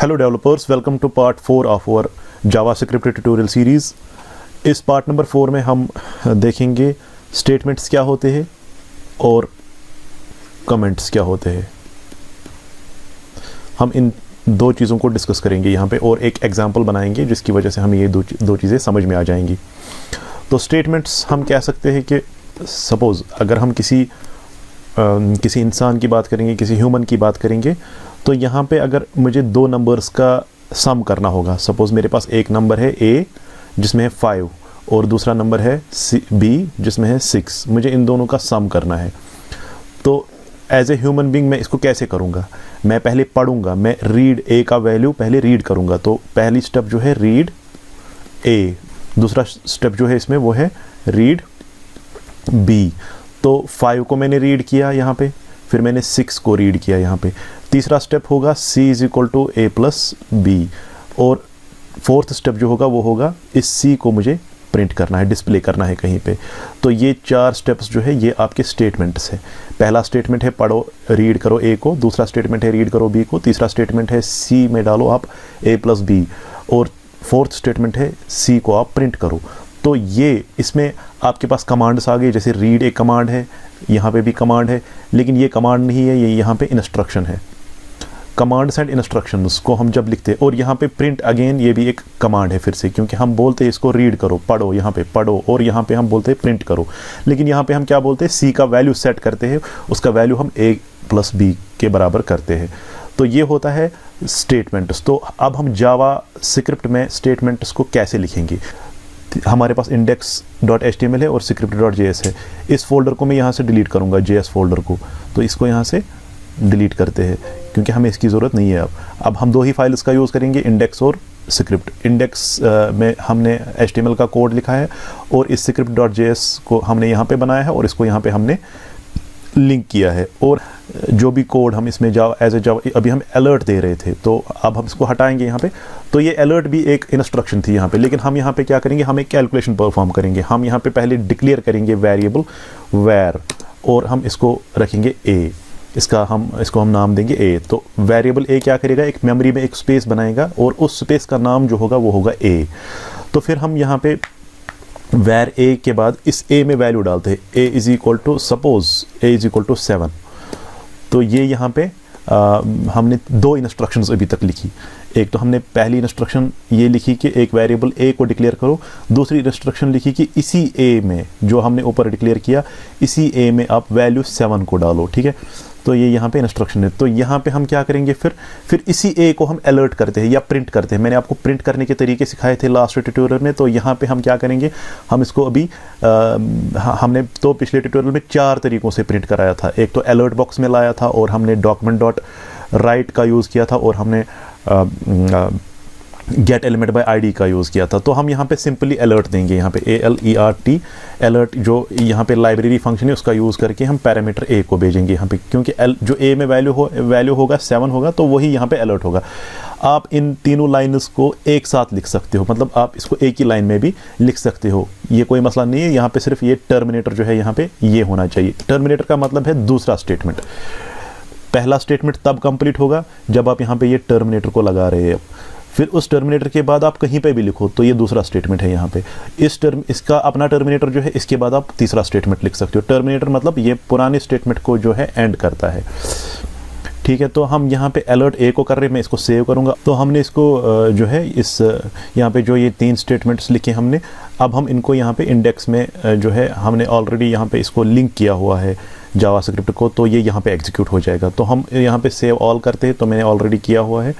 Hello developers, welcome to part 4 of our JavaScript tutorial series. इस part number 4 में हम देखेंगे स्टेटमेंट्स क्या होते हैं और कमेंट्स क्या होते हैं। हम इन दो चीज़ों को डिस्कस करेंगे यहाँ पे और एक एग्जांपल बनाएंगे जिसकी वजह से हमें ये दो चीज़ें समझ में आ जाएंगी। तो स्टेटमेंट्स हम कह सकते हैं कि सपोज़ अगर हम किसी इंसान की बात करेंगे, किसी ह्यूमन की बात करेंगे, तो यहाँ पे अगर मुझे दो नंबर्स का सम करना होगा, सपोज़ मेरे पास एक नंबर है a जिसमें है 5 और दूसरा नंबर है b जिसमें है 6, मुझे इन दोनों का सम करना है। तो एज ए ह्यूमन बीइंग मैं इसको कैसे करूँगा? मैं पहले पढ़ूँगा, मैं रीड a का वैल्यू पहले रीड करूँगा। तो पहली स्टेप जो है रीड a, दूसरा स्टेप जो है इसमें वो है रीड b। तो 5 को मैंने रीड किया यहाँ पे, फिर मैंने 6 को रीड किया यहाँ पे। तीसरा स्टेप होगा c is equal to a plus b, और फोर्थ स्टेप जो होगा वो होगा इस c को मुझे प्रिंट करना है, डिस्प्ले करना है कहीं पे। तो ये 4 स्टेप्स जो है ये आपके स्टेटमेंट्स है। पहला स्टेटमेंट है पढ़ो, रीड करो a को, दूसरा स्टेटमेंट है रीड करो b को, तीसरा स्टेटमेंट है c में डालो आप a प्लस b, और फोर्थ स्टेटमेंट है c को आप प्रिंट करो। तो ये इसमें आपके पास कमांड्स आ गए, जैसे रीड एक कमांड है, यहाँ पे भी कमांड है, लेकिन ये कमांड नहीं है, ये यहाँ पे इंस्ट्रक्शन है। कमांड्स एंड इंस्ट्रक्शंस को हम जब लिखते हैं, और यहाँ पे प्रिंट अगेन ये भी एक कमांड है फिर से, क्योंकि हम बोलते हैं इसको रीड करो, पढ़ो, यहाँ पे पढ़ो, और यहाँ पे हम बोलते हैं प्रिंट करो, लेकिन यहाँ पे हम क्या बोलते हैं, सी का वैल्यू सेट करते हैं, उसका वैल्यू हम a प्लस b के बराबर करते हैं। तो ये होता है स्टेटमेंट्स। तो अब हम जावा स्क्रिप्ट में स्टेटमेंट्स को कैसे लिखेंगे? हमारे पास index.html है और script.js है। इस फोल्डर को मैं यहाँ से डिलीट करूँगा, JS फोल्डर को, तो इसको यहाँ से डिलीट करते हैं क्योंकि हमें इसकी ज़रूरत नहीं है। अब हम दो ही फाइल्स का यूज़ करेंगे, इंडेक्स और स्क्रिप्ट। इंडेक्स में हमने HTML का कोड लिखा है और इस script.js को हमने यहाँ पे बनाया है और इसको यहाँ पे हमने लिंक किया है। और जो भी कोड हम इसमें जावा अभी हम अलर्ट दे रहे थे, तो अब हम इसको हटाएंगे यहाँ पे। तो ये अलर्ट भी एक इंस्ट्रक्शन थी यहाँ पे, लेकिन हम यहाँ पे क्या करेंगे, हम एक कैलकुलेशन परफॉर्म करेंगे। हम यहाँ पे पहले डिक्लेयर करेंगे वेरिएबल where, और हम इसको रखेंगे a, इसको हम नाम देंगे a। तो वेरिएबल a क्या करेगा, एक मेमोरी में एक स्पेस बनाएगा और उस स्पेस का नाम जो होगा वो होगा a। तो फिर हम यहाँ पे where a के बाद इस a में वैल्यू डालते हैं, a is equal to suppose a is equal to 7। तो ये यहाँ पे हमने दो इंस्ट्रक्शंस अभी तक लिखी। एक तो हमने पहली इंस्ट्रक्शन ये लिखी कि एक वेरिएबल a को डिक्लेयर करो, दूसरी इंस्ट्रक्शन लिखी कि इसी a में जो हमने ऊपर डिक्लेयर किया, इसी a में आप वैल्यू 7 को डालो, ठीक है। तो ये यहाँ पे इंस्ट्रक्शन है। तो यहाँ पे हम क्या करेंगे, फिर इसी a को हम अलर्ट करते हैं या प्रिंट करते हैं। मैंने आपको प्रिंट करने के तरीके सिखाए थे लास्ट ट्यूटोरियल में। तो यहाँ पे हम क्या करेंगे, हम इसको अभी हमने तो पिछले ट्यूटोरियल में 4 तरीक़ों से प्रिंट कराया था। एक तो अलर्ट बॉक्स में लाया था, और हमने document.write का यूज़ किया था, और हमने गेट एलिमेंट बाय आईडी का यूज़ किया था। तो हम यहाँ पे सिंपली अलर्ट देंगे, यहाँ पे ALERT अलर्ट, जो यहाँ पे लाइब्रेरी फंक्शन है उसका यूज़ करके हम पैरामीटर a को भेजेंगे यहाँ पे, क्योंकि जो a में वैल्यू होगा 7 होगा, तो वही यहाँ पे अलर्ट होगा। आप इन तीनों लाइन्स को एक साथ लिख सकते हो, मतलब आप इसको एक ही लाइन में भी लिख सकते हो, ये कोई मसला नहीं है। यहाँ पे सिर्फ ये टर्मिनेटर जो है यहाँ पे ये होना चाहिए। टर्मिनेटर का मतलब है दूसरा स्टेटमेंट। पहला स्टेटमेंट तब कंप्लीट होगा जब आप यहाँ पे ये टर्मिनेटर को लगा रहे हैं। फिर उस टर्मिनेटर के बाद आप कहीं पे भी लिखो तो ये दूसरा स्टेटमेंट है यहाँ पे। इसका अपना टर्मिनेटर जो है, इसके बाद आप तीसरा स्टेटमेंट लिख सकते हो। टर्मिनेटर मतलब ये पुराने स्टेटमेंट को जो है एंड करता है, ठीक है। तो हम यहाँ पे अलर्ट a को कर रहे हैं, मैं इसको सेव करूँगा। तो हमने इसको जो है इस यहाँ पे जो ये 3 स्टेटमेंट्स लिखे हमने, अब हम इनको यहाँ पे इंडेक्स में जो है हमने ऑलरेडी यहाँ पे इसको लिंक किया हुआ है जावास्क्रिप्ट को, तो ये यहाँ पे एग्जीक्यूट हो जाएगा। तो हम यहाँ पे सेव ऑल करते हैं, तो मैंने ऑलरेडी किया हुआ है।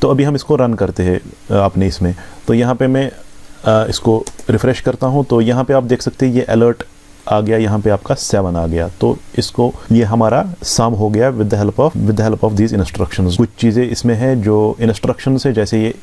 तो अभी हम इसको रन करते हैं अपने इसमें। तो यहाँ पे मैं इसको रिफ़्रेश करता हूँ, तो यहाँ पे आप देख सकते हैं ये अलर्ट आ गया, यहाँ पे आपका 7 आ गया। तो इसको ये हमारा सम हो गया with the help of these instructions. कुछ चीज़ें इसमें है जो इंस्ट्रक्शंस है, जैसे ये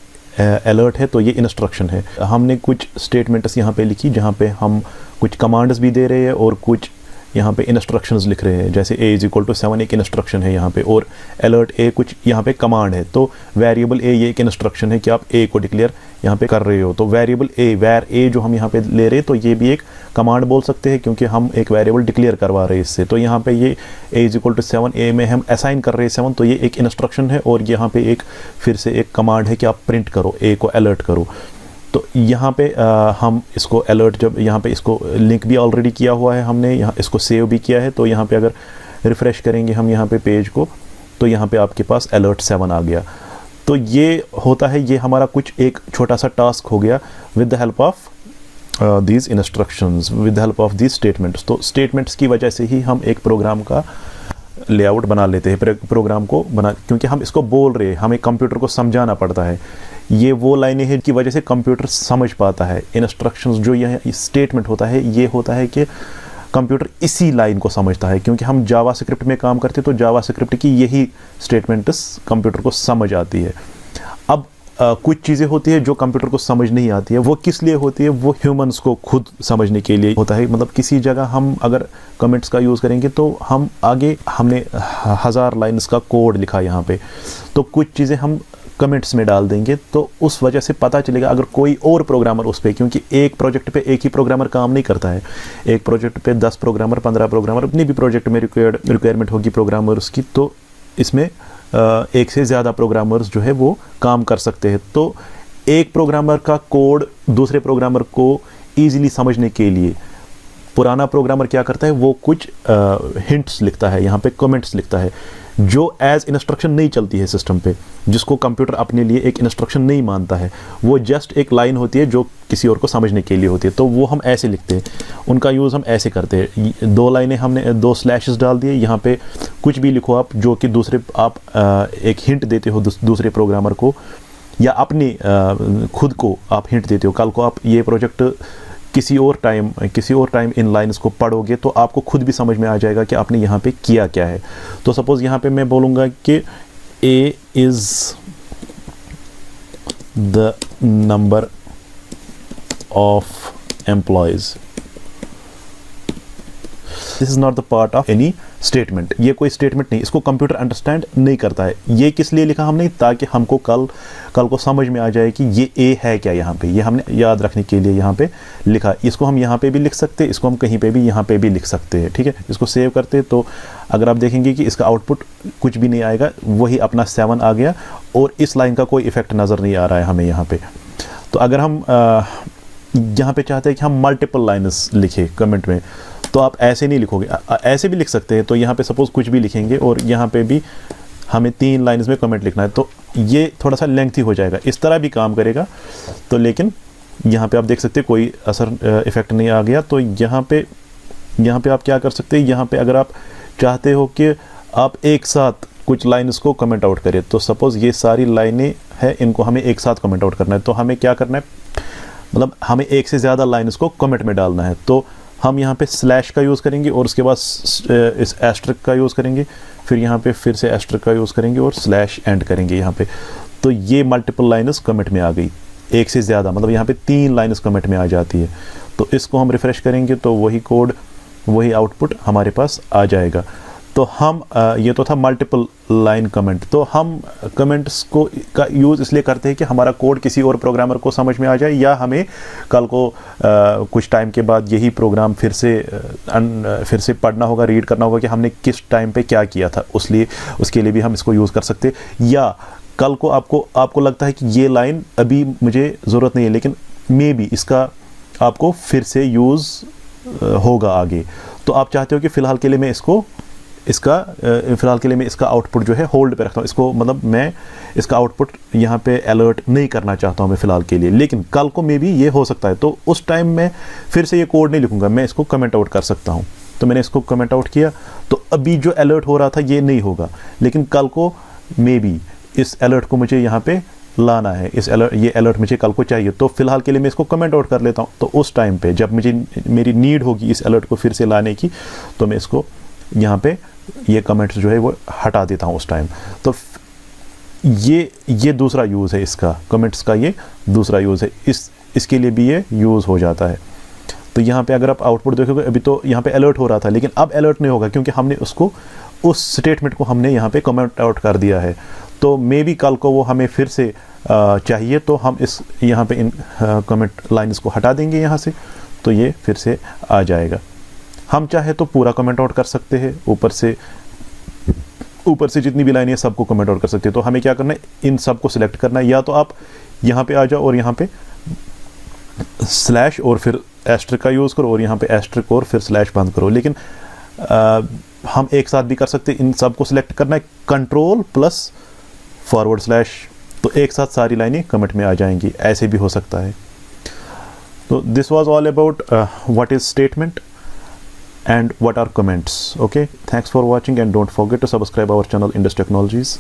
अलर्ट है तो ये इंस्ट्रक्शन है। हमने कुछ स्टेटमेंट्स यहाँ पे लिखी जहाँ पे हम कुछ कमांड्स भी दे रहे हैं और कुछ यहाँ पे इंस्ट्रक्शंस लिख रहे हैं, जैसे a = 7 एक इंस्ट्रक्शन है यहाँ पे, और अलर्ट a कुछ यहाँ पे कमांड है। तो वेरिएबल a ये एक इंस्ट्रक्शन है कि आप a को डिक्लेयर यहाँ पे कर रहे हो। तो वेरिएबल a var a जो हम यहाँ पे ले रहे हैं, तो ये भी एक कमांड बोल सकते हैं क्योंकि हम एक वेरिएबल डिक्लेयर करवा रहे हैं इससे। तो यहाँ पे ये a = 7 a में हम असाइन कर रहे हैं 7, तो ये एक इंस्ट्रक्शन है और यहाँ पे एक फिर से एक कमांड है कि आप प्रिंट करो, a को अलर्ट करो। तो यहाँ पे हम इसको अलर्ट, जब यहाँ पे इसको लिंक भी ऑलरेडी किया हुआ है हमने, यहाँ इसको सेव भी किया है। तो यहाँ पे अगर रिफ़्रेश करेंगे हम यहाँ पे पेज को, तो यहाँ पे आपके पास अलर्ट 7 आ गया। तो ये होता है, ये हमारा कुछ एक छोटा सा टास्क हो गया with the help of these instructions, with the help of these statements. तो स्टेटमेंट्स की वजह से ही हम एक प्रोग्राम का लेआउट बना लेते हैं, प्रोग्राम को बना, क्योंकि हम इसको बोल रहे हैं, हमें कंप्यूटर को समझाना पड़ता है। ये वो लाइनें हैं की वजह से कंप्यूटर समझ पाता है। इंस्ट्रक्शंस जो यह स्टेटमेंट होता है, ये होता है कि कंप्यूटर इसी लाइन को समझता है, क्योंकि हम जावास्क्रिप्ट में काम करते हैं तो जावास्क्रिप्ट की यही स्टेटमेंट्स कंप्यूटर को समझ आती है। अब कुछ चीज़ें होती है जो कंप्यूटर को समझ नहीं आती है। वो किस लिए होती है? वो ह्यूमंस को खुद समझने के लिए होता है। मतलब किसी जगह हम अगर कमेंट्स का यूज़ करेंगे तो हम आगे, हमने 1000 लाइन्स का कोड लिखा यहाँ पे, तो कुछ चीज़ें हम कमेंट्स में डाल देंगे, तो उस वजह से पता चलेगा अगर कोई और प्रोग्रामर उस पर, क्योंकि एक प्रोजेक्ट पे एक ही प्रोग्रामर काम नहीं करता है, एक प्रोजेक्ट पे 10 प्रोग्रामर 15 प्रोग्रामर, अपनी भी प्रोजेक्ट में रिक्वायरमेंट होगी प्रोग्रामर्स की, तो इसमें एक से ज़्यादा प्रोग्रामर्स जो है वो काम कर सकते हैं। तो एक प्रोग्रामर का कोड दूसरे प्रोग्रामर को ईजिली समझने के लिए पुराना प्रोग्रामर क्या करता है, वो कुछ हिंट्स लिखता है, यहाँ पे कमेंट्स लिखता है, जो एज इंस्ट्रक्शन नहीं चलती है सिस्टम पे, जिसको कंप्यूटर अपने लिए एक इंस्ट्रक्शन नहीं मानता है। वो जस्ट एक लाइन होती है जो किसी और को समझने के लिए होती है, तो वो हम ऐसे लिखते हैं, उनका यूज़ हम ऐसे करते हैं। 2 लाइनें हमने 2 स्लैशेस डाल दिए, यहाँ पे कुछ भी लिखो आप जो कि दूसरे, आप एक हिंट देते हो दूसरे प्रोग्रामर को, या अपनी खुद को आप हिंट देते हो। कल को आप ये प्रोजेक्ट किसी और टाइम इन लाइन्स को पढ़ोगे तो आपको खुद भी समझ में आ जाएगा कि आपने यहाँ पे किया क्या है। तो सपोज़ यहाँ पे मैं बोलूँगा कि A is the number of employees. This is not the part of any statement. ये कोई स्टेटमेंट नहीं, इसको कंप्यूटर अंडरस्टैंड नहीं करता है। ये किस लिए लिखा हमने? ताकि हमको कल को समझ में आ जाए कि ये ए है क्या यहाँ पे, ये हमने याद रखने के लिए यहाँ पे लिखा। इसको हम यहाँ पे भी लिख सकते हैं, इसको हम कहीं पे भी यहाँ पे भी लिख सकते हैं, ठीक है। इसको सेव करते हैं तो अगर आप देखेंगे कि इसका आउटपुट कुछ भी नहीं आएगा, वही अपना 7 आ गया और इस लाइन का कोई इफेक्ट नज़र नहीं आ रहा है हमें यहाँ पे। तो अगर हम यहाँ पे चाहते हैं कि हम मल्टीपल लाइन्स लिखें कमेंट में, तो आप ऐसे नहीं लिखोगे, ऐसे भी लिख सकते हैं। तो यहाँ पे सपोज़ कुछ भी लिखेंगे और यहाँ पे भी हमें 3 लाइन्स में कमेंट लिखना है, तो ये थोड़ा सा लेंथी हो जाएगा। इस तरह भी काम करेगा तो, लेकिन यहाँ पे आप देख सकते हैं कोई असर इफ़ेक्ट नहीं आ गया। तो यहाँ पे आप क्या कर सकते हैं, यहाँ पे अगर आप चाहते हो कि आप एक साथ कुछ लाइन्स को कमेंट आउट करें, तो सपोज़ ये सारी लाइनें हैं, इनको हमें एक साथ कमेंट आउट करना है, तो हमें क्या करना है, मतलब हमें एक से ज़्यादा लाइन्स को कमेंट में डालना है। तो हम यहाँ पे स्लैश का यूज़ करेंगे और उसके बाद इस एस्ट्रिक का यूज़ करेंगे, फिर यहाँ पे फिर से एस्ट्रिक का यूज़ करेंगे और स्लैश एंड करेंगे यहाँ पे। तो ये मल्टीपल लाइन्स कमेंट में आ गई, एक से ज़्यादा, मतलब यहाँ पे 3 लाइन्स कमेंट में आ जाती है। तो इसको हम रिफ़्रेश करेंगे तो वही कोड, वही आउटपुट हमारे पास आ जाएगा। तो हम ये तो था मल्टीपल लाइन कमेंट। तो हम कमेंट्स को का यूज़ इसलिए करते हैं कि हमारा कोड किसी और प्रोग्रामर को समझ में आ जाए, या हमें कल को कुछ टाइम के बाद यही प्रोग्राम फिर से पढ़ना होगा, रीड करना होगा कि हमने किस टाइम पे क्या किया था, उसके लिए भी हम इसको यूज़ कर सकते हैं। या कल को आपको लगता है कि ये लाइन अभी मुझे ज़रूरत नहीं है, लेकिन मे बी इसका आपको फिर से यूज़ होगा आगे, तो आप चाहते हो कि फ़िलहाल के लिए मैं इसका आउटपुट जो है होल्ड पे रखता हूँ, इसको मतलब मैं इसका आउटपुट यहाँ पे अलर्ट नहीं करना चाहता हूँ मैं फ़िलहाल के लिए, लेकिन कल को मे बी ये हो सकता है। तो उस टाइम मैं फिर से ये कोड नहीं लिखूँगा, मैं इसको कमेंट आउट कर सकता हूँ। तो मैंने इसको कमेंट आउट किया, तो अभी जो अलर्ट हो रहा था ये नहीं होगा, लेकिन कल को मे बी इस अलर्ट को मुझे यहाँ पे लाना है, ये अलर्ट मुझे कल को चाहिए, तो फ़िलहाल के लिए मैं इसको कमेंट आउट कर लेता हूँ। तो उस टाइम पे जब मेरी नीड होगी इस अलर्ट को फिर से लाने की, तो मैं इसको यहाँ पे ये कमेंट्स जो है वो हटा देता हूँ उस टाइम। तो ये दूसरा यूज़ है इसका, कमेंट्स का ये दूसरा यूज़ है, इसके लिए भी ये यूज़ हो जाता है। तो तो यहाँ पे अगर आप आउटपुट देखोगे अभी तो यहाँ पे अलर्ट हो रहा था, लेकिन अब अलर्ट नहीं होगा क्योंकि हमने उसको उस स्टेटमेंट को हमने यहाँ पे कमेंट आउट कर दिया है। तो मे बी कल को वो हमें फिर से चाहिए तो हम इस यहाँ पे इन कमेंट लाइन्स को हटा देंगे यहाँ से, तो ये फिर से आ जाएगा। हम चाहे तो पूरा कमेंट आउट कर सकते हैं, ऊपर से जितनी भी लाइनें सबको कमेंट आउट कर सकते हैं। तो हमें क्या करना है, इन सब को सिलेक्ट करना है। या तो आप यहाँ पे आ जाओ और यहाँ पे स्लैश और फिर एस्ट्रिक का यूज़ करो और यहाँ पे एस्ट्रिक और फिर स्लैश बंद करो। लेकिन हम एक साथ भी कर सकते हैं, इन सब को सिलेक्ट करना है कंट्रोल प्लस फॉरवर्ड स्लैश, तो एक साथ सारी लाइनें कमेंट में आ जाएंगी, ऐसे भी हो सकता है। तो this was all about what is statement and what are comments. Okay, thanks for watching and don't forget to subscribe our channel Indus Technologies.